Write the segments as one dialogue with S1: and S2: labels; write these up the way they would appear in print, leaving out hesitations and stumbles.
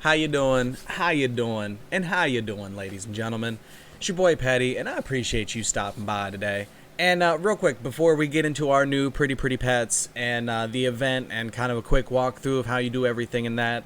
S1: How you doing? How you doing? And how you doing, ladies and gentlemen? It's your boy Petty, and I appreciate you stopping by today. And real quick, before we get into our new Pretty Pets and the event and kind of a quick walkthrough of how you do everything in that,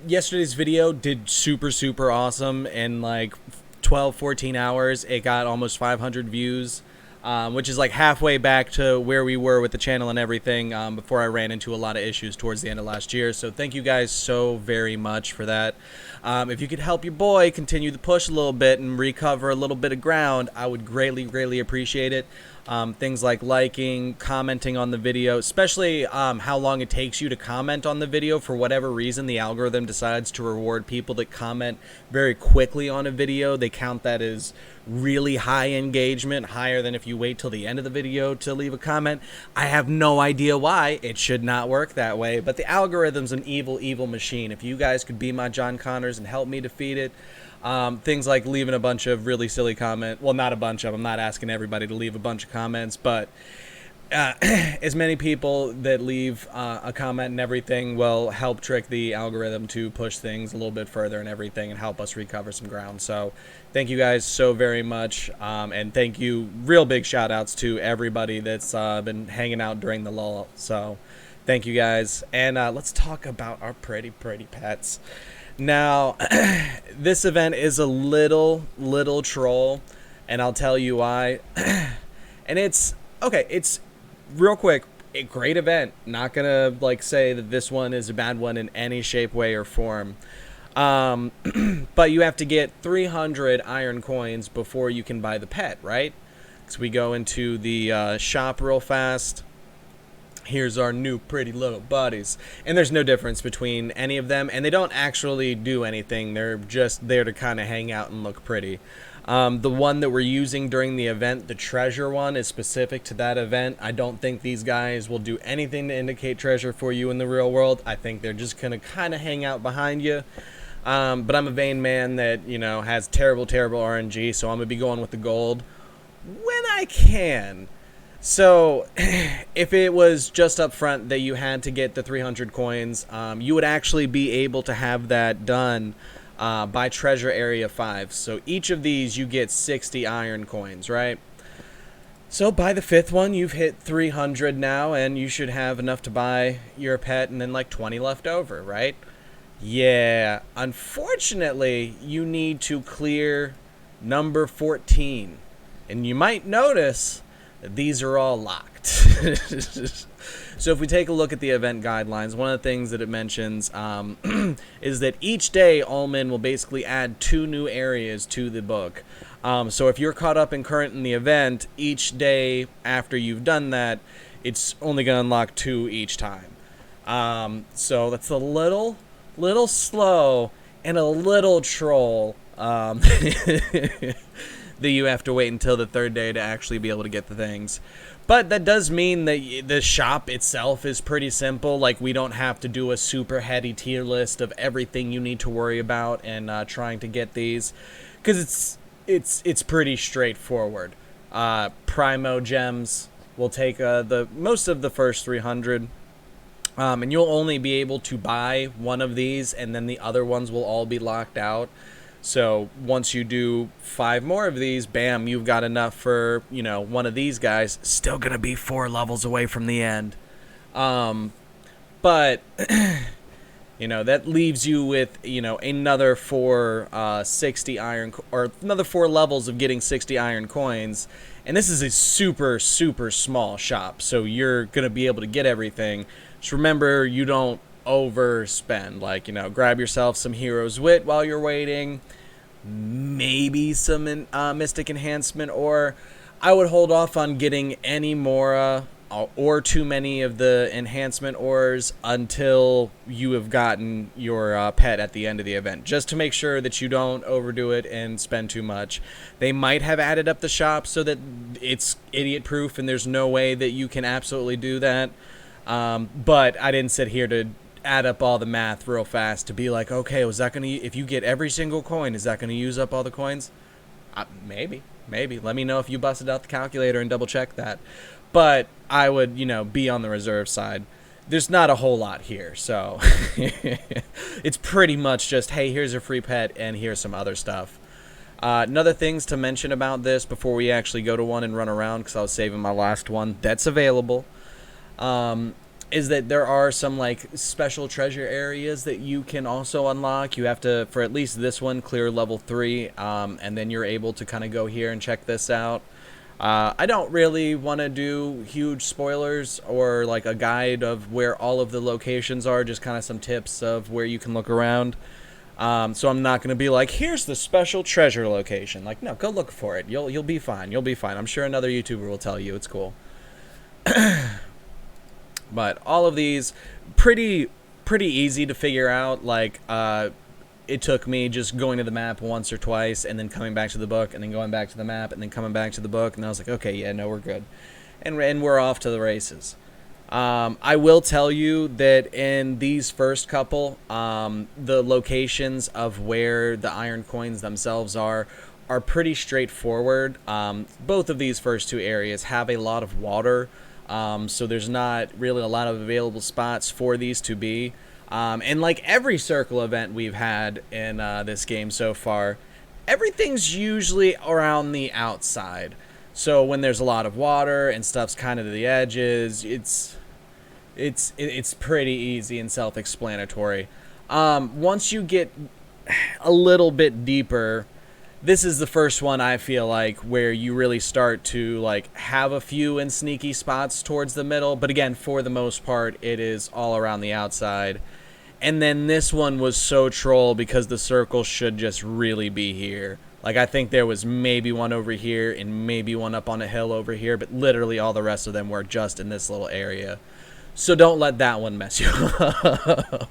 S1: yesterday's video did super awesome in like 12-14 hours. It got almost 500 views. Which is like halfway back to where we were with the channel and everything before I ran into a lot of issues towards the end of last year. So thank you guys so very much for that. If you could help your boy continue the push a little bit and recover a little bit of ground, I would greatly appreciate it. Things like liking, commenting on the video, especially how long it takes you to comment on the video. For whatever reason, the algorithm decides to reward people that comment very quickly on a video. They count that as really high engagement, higher than if you wait till the end of the video to leave a comment. I have no idea why. It should not work that way, but the algorithm's an evil machine. If you guys could be my John Connors and help me defeat it, things like leaving a bunch of really silly comments. Well, not a bunch of them. I'm not asking everybody to leave a bunch of comments, but as many people that leave a comment and everything will help trick the algorithm to push things a little bit further and everything and help us recover some ground. So thank you guys so very much. And thank you. Real big shout outs to everybody that's been hanging out during the lull. So thank you guys. And let's talk about our pretty pets. Now, this event is a little troll, and I'll tell you why. And it's real quick, a great event. Not gonna like say that this one is a bad one in any shape, way, or form. But you have to get 300 iron coins before you can buy the pet, right? So we go into the shop real fast. Here's our new pretty little buddies. And there's no difference between any of them, and they don't actually do anything. They're just there to kind of hang out and look pretty. The one that we're using during the event, the treasure one, is specific to that event. I don't think these guys will do anything to indicate treasure for you in the real world. I think they're just going to kind of hang out behind you. But I'm a vain man that, you know, has terrible RNG, so I'm going to be going with the gold when I can. So, if it was just up front that you had to get the 300 coins, you would actually be able to have that done by Treasure Area 5. So, each of these you get 60 iron coins, right? So, by the 5th one, you've hit 300 now, and you should have enough to buy your pet and then like 20 left over, right? Yeah, unfortunately, you need to clear number 14. And you might notice these are all locked. So if we take a look at the event guidelines, one of the things that it mentions is that each day Allman will basically add 2 new areas to the book. So if you're caught up and current in the event, each day after you've done that, it's only going to unlock 2 each time. So that's a little slow and a little troll. That you have to wait until the 3rd day to actually be able to get the things. But that does mean that the shop itself is pretty simple. Like, we don't have to do a super heady tier list of everything you need to worry about and trying to get these, because it's pretty straightforward. Primo gems will take the most of the first 300. And you'll only be able to buy one of these, and then the other ones will all be locked out. So once you do 5 more of these, bam, you've got enough for, you know, one of these guys. Still going to be 4 levels away from the end. But, you know, that leaves you with, you know, another 60 iron, or another 4 levels of getting 60 iron coins. And this is a super small shop, so you're going to be able to get everything. Just remember, you don't overspend. Like, you know, grab yourself some Hero's Wit while you're waiting, maybe some Mystic Enhancement, or I would hold off on getting any more or too many of the enhancement ores until you have gotten your pet at the end of the event, just to make sure that you don't overdo it and spend too much. They might have added up the shop so that it's idiot proof and there's no way that you can absolutely do that, but I didn't sit here to add up all the math real fast to be like, okay, was that gonna, if you get every single coin, is that gonna use up all the coins? Maybe. Let me know if you busted out the calculator and double check that. But I would, you know, be on the reserve side. there's not a whole lot here, so it's pretty much just, hey, here's a free pet, and here's some other stuff. Another things to mention about this before we actually go to one and run around, because I was saving my last one that's available, is that there are some like special treasure areas that you can also unlock. You have to, for at least this one, clear level 3, and then you're able to kind of go here and check this out. I don't really want to do huge spoilers or like a guide of where all of the locations are, just kind of some tips of where you can look around. So I'm not going to be like, here's the special treasure location. Like, no, go look for it. You'll be fine. You'll be fine. I'm sure another YouTuber will tell you. It's cool. But all of these pretty easy to figure out. Like, it took me just going to the map once or twice and then coming back to the book and then going back to the map and then coming back to the book, and I was like, okay, yeah, no, we're good. And we're off to the races. I will tell you that in these first couple, the locations of where the iron coins themselves are pretty straightforward. Both of these first two areas have a lot of water, so there's not really a lot of available spots for these to be. And like every circle event we've had in this game so far, everything's usually around the outside. So when there's a lot of water and stuff's kind of to the edges, it's pretty easy and self-explanatory. Once you get a little bit deeper, this is the first one I feel like where you really start to like have a few and sneaky spots towards the middle, but again, for the most part, it is all around the outside. And then this one was so troll because the circle should just really be here. Like, I think there was maybe one over here and maybe one up on a hill over here, but literally all the rest of them were just in this little area. So don't let that one mess you up.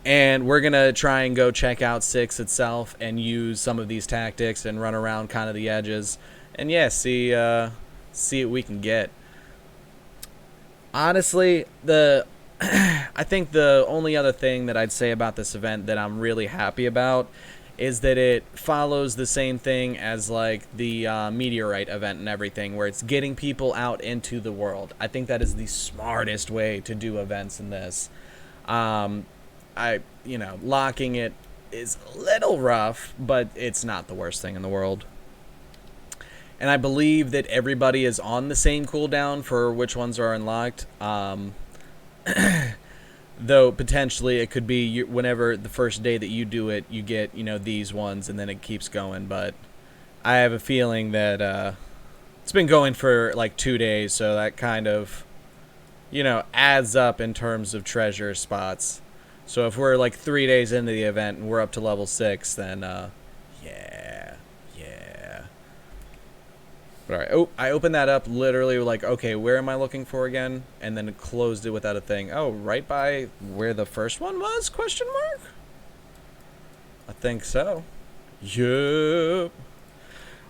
S1: And we're going to try and go check out 6 itself and use some of these tactics and run around kind of the edges. And yeah, see what we can get. Honestly, I think the only other thing that I'd say about this event that I'm really happy about is that it follows the same thing as like the meteorite event and everything, where it's getting people out into the world. I think that is the smartest way to do events in this. Locking it is a little rough, but it's not the worst thing in the world. And I believe that everybody is on the same cooldown for which ones are unlocked. Though potentially it could be whenever the first day that you do it, you get, these ones, and then it keeps going. But I have a feeling that it's been going for like 2 days, so that kind of, adds up in terms of treasure spots. So if we're like 3 days into the event and we're up to level 6, then yeah. But all right. Oh, I opened that up literally like, okay, where am I looking for again? And then closed it without a thing. Oh, right by where the first one was? Question mark? I think so. Yup.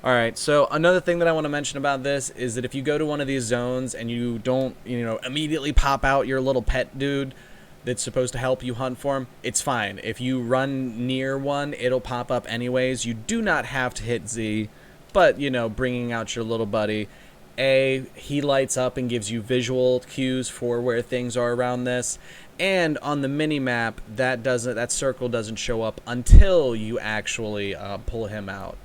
S1: All right, so another thing that I want to mention about this is that if you go to one of these zones and you don't, immediately pop out your little pet dude that's supposed to help you hunt for him, it's fine. If you run near one, it'll pop up anyways. You do not have to hit Z, but, bringing out your little buddy, he lights up and gives you visual cues for where things are around this. And on the mini-map, that circle doesn't show up until you actually pull him out.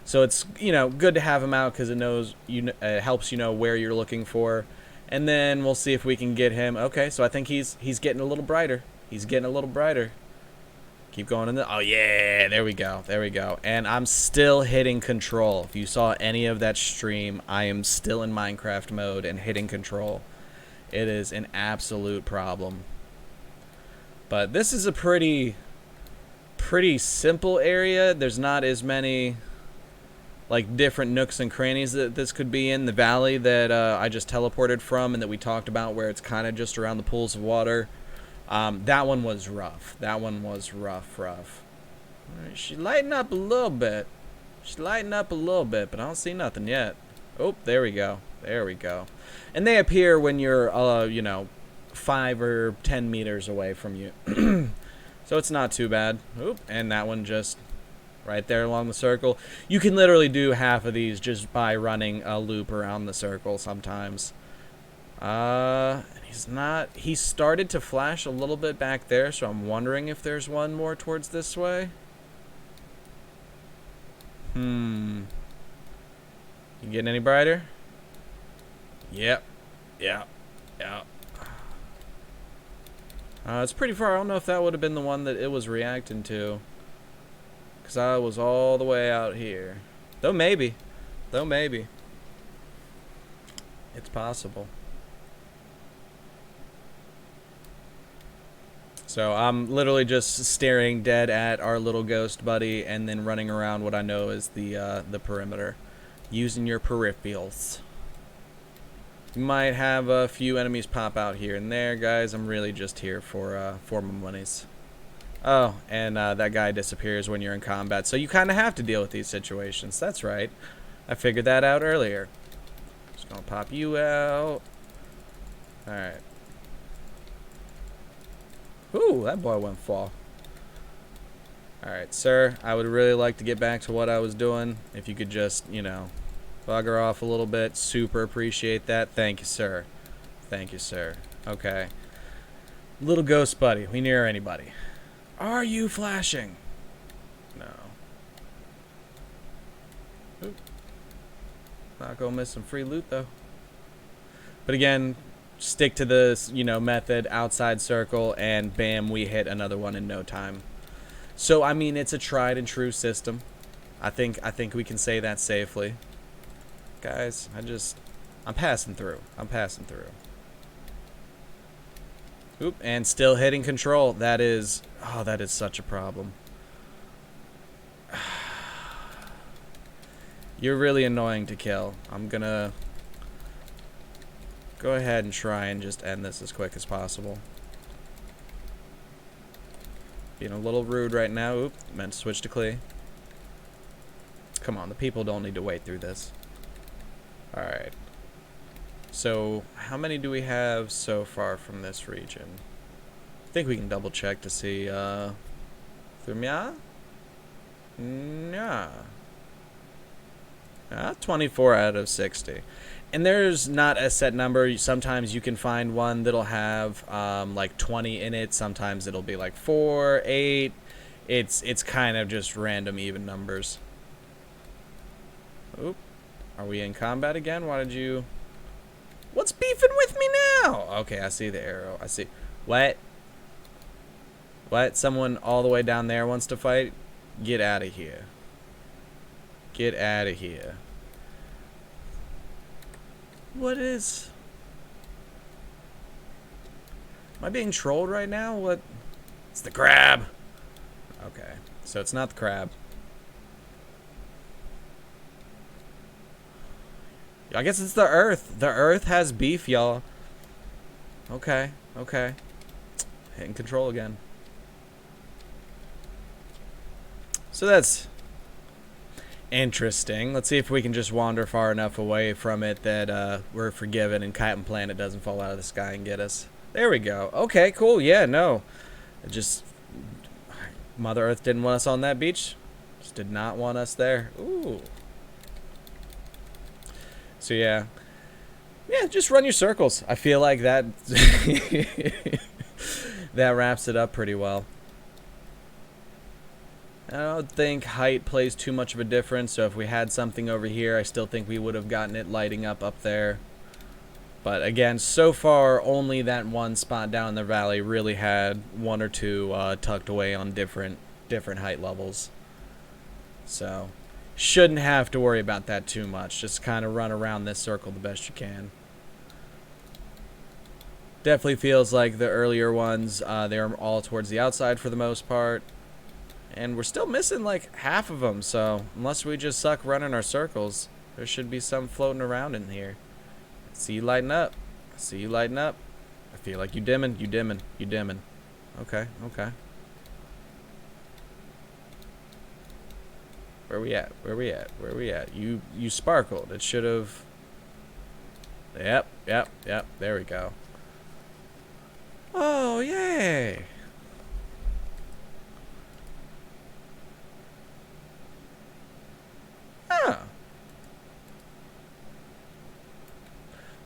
S1: So it's, good to have him out because it helps you know where you're looking for. And then we'll see if we can get him. Okay, so I think he's getting a little brighter. He's getting a little brighter. Keep going in the... Oh, yeah, there we go. There we go. And I'm still hitting control. If you saw any of that stream, I am still in Minecraft mode and hitting control. It is an absolute problem. But this is a pretty simple area. There's not as many like different nooks and crannies that this could be in. The valley that I just teleported from and that we talked about, where it's kind of just around the pools of water. That one was rough. That one was rough. All right, she's lighting up a little bit. But I don't see nothing yet. Oh, there we go. And they appear when you're, 5 or 10 meters away from you. So it's not too bad. Oop, and that one just right there along the circle. You can literally do half of these just by running a loop around the circle sometimes. He's not. He started to flash a little bit back there, so I'm wondering if there's one more towards this way. You getting any brighter? Yep. Yeah. It's pretty far. I don't know if that would have been the one that it was reacting to. Because I was all the way out here. Though maybe. It's possible. So I'm literally just staring dead at our little ghost buddy and then running around what I know is the perimeter. Using your peripherals. You might have a few enemies pop out here and there, guys. I'm really just here for my monies. Oh, and that guy disappears when you're in combat, so you kind of have to deal with these situations. That's right. I figured that out earlier. Just gonna pop you out. Alright. Ooh, that boy went fall. Alright, sir. I would really like to get back to what I was doing. If you could just, you know, bugger off a little bit. Super appreciate that. Thank you, sir. Thank you, sir. Okay. Little ghost buddy. We near anybody. Are you flashing? No. Oop. Not gonna miss some free loot though. But again, stick to the, you know, method, outside circle, and bam, we hit another one in no time. So I mean, it's a tried and true system. I think we can say that safely. Guys, I'm passing through. Oop, and still hitting control. That is such a problem. You're really annoying to kill. I'm gonna go ahead and try and just end this as quick as possible. Being a little rude right now. Oop, meant to switch to Klee. Come on, the people don't need to wait through this. Alright. So, how many do we have so far from this region? I think we can double check to see, Thumya? Yeah. 24 out of 60. And there's not a set number. Sometimes you can find one that'll have, like 20 in it. Sometimes it'll be like 4, 8. It's kind of just random even numbers. Oop. Are we in combat again? Why did you... What's beefing with me now? Okay, I see the arrow. I see. What? What? Someone all the way down there wants to fight? Get out of here. Get out of here. What is... Am I being trolled right now? What? It's the crab. Okay, so it's not the crab. I guess it's the Earth. The Earth has beef, y'all. Okay, okay. Hitting control again. So that's interesting. Let's see if we can just wander far enough away from it that we're forgiven and Captain Planet doesn't fall out of the sky and get us. There we go. Okay, cool. Yeah, no. Mother Earth didn't want us on that beach. Just did not want us there. Ooh. So yeah, just run your circles. I feel like that that wraps it up pretty well. I don't think height plays too much of a difference. So if we had something over here, I still think we would have gotten it lighting up there. But again, so far only that one spot down in the valley really had one or two tucked away on different height levels. So. Shouldn't have to worry about that too much. Just kind of run around this circle the best you can. Definitely feels like the earlier ones, they're all towards the outside for the most part. And we're still missing like half of them, so unless we just suck running our circles, there should be some floating around in here. I see you lighting up. I see you lighting up. I feel like you dimming. Okay, okay. Where we at? You sparkled. It should have... Yep. There we go. Oh, yay!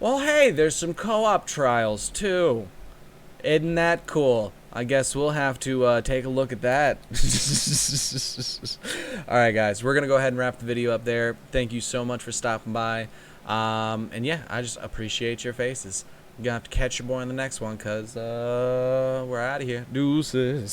S1: Well, hey, there's some co-op trials too. Isn't that cool? I guess we'll have to take a look at that. Alright guys, we're going to go ahead and wrap the video up there. Thank you so much for stopping by. And yeah, I just appreciate your faces. You're going to have to catch your boy in the next one because we're out of here. Deuces.